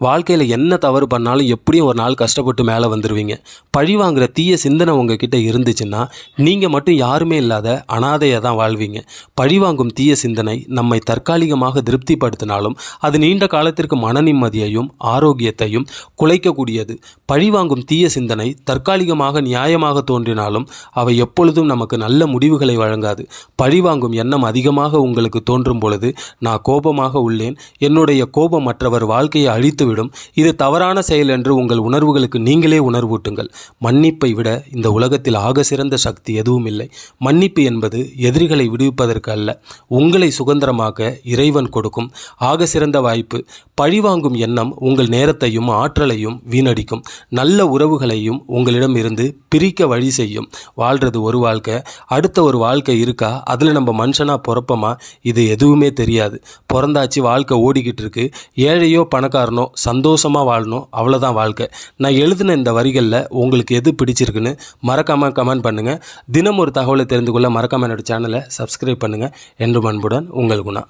வாழ்க்கையில் என்ன தவறு பண்ணாலும் எப்படியும் ஒரு நாள் கஷ்டப்பட்டு மேலே வந்துடுவீங்க. பழி வாங்குகிற தீய சிந்தனை உங்ககிட்ட இருந்துச்சுன்னா நீங்கள் மட்டும் யாருமே இல்லாத அனாதையாக தான் வாழ்வீங்க. பழிவாங்கும் தீய சிந்தனை நம்மை தற்காலிகமாக திருப்திப்படுத்தினாலும் அது நீண்ட காலத்திற்கு மன நிம்மதியையும் ஆரோக்கியத்தையும் குலைக்கக்கூடியது. பழிவாங்கும் தீய சிந்தனை தற்காலிகமாக நியாயமாக தோன்றினாலும் அவை எப்பொழுதும் நமக்கு நல்ல முடிவுகளை வழங்காது. பழிவாங்கும் எண்ணம் அதிகமாக உங்களுக்கு தோன்றும் பொழுது நான் கோபமாக உள்ளேன், என்னுடைய கோபம் மற்றவர் வாழ்க்கையை அழித்து விடும், இது தவறான செயல் என்று உங்கள் உணர்வுகளுக்கு நீங்களே உணர்வூட்டுங்கள். மன்னிப்பை விட இந்த உலகத்தில் ஆக சிறந்த சக்தி எதுவும் இல்லை. மன்னிப்பு என்பது எதிரிகளை விடுவிப்பதற்கு அல்ல, உங்களை சுதந்திரமாக்க இறைவன் கொடுக்கும் ஆக சிறந்த வாய்ப்பு. பழிவாங்கும் எண்ணம் உங்கள் நேரத்தையும் ஆற்றலையும் வீணடிக்கும், நல்ல உறவுகளையும் உங்களிடம் இருந்து பிரிக்க வழி செய்யும். வாழ்கிறது ஒரு வாழ்க்கை, அடுத்த ஒரு வாழ்க்கை இருக்கா, அதில் நம்ம மனுஷனாக பிறப்போமா, இது எதுவுமே தெரியாது. பிறந்தாச்சு, வாழ்க்கை ஓடிக்கிட்டு இருக்கு. ஏழையோ பணக்காரனோ சந்தோஷமாக வாழணும், அவ்வளோதான் வாழ்க்கை. நான் எழுதின இந்த வரிகளில் உங்களுக்கு எது பிடிச்சிருக்குன்னு மறக்காமல் கமெண்ட் பண்ணுங்கள். தினம் ஒரு தகவலை தெரிந்து கொள்ள மறக்காமல் என்னோடய சேனலை சப்ஸ்கிரைப் பண்ணுங்கள். என்றும் அன்புடன் உங்கள் குணா.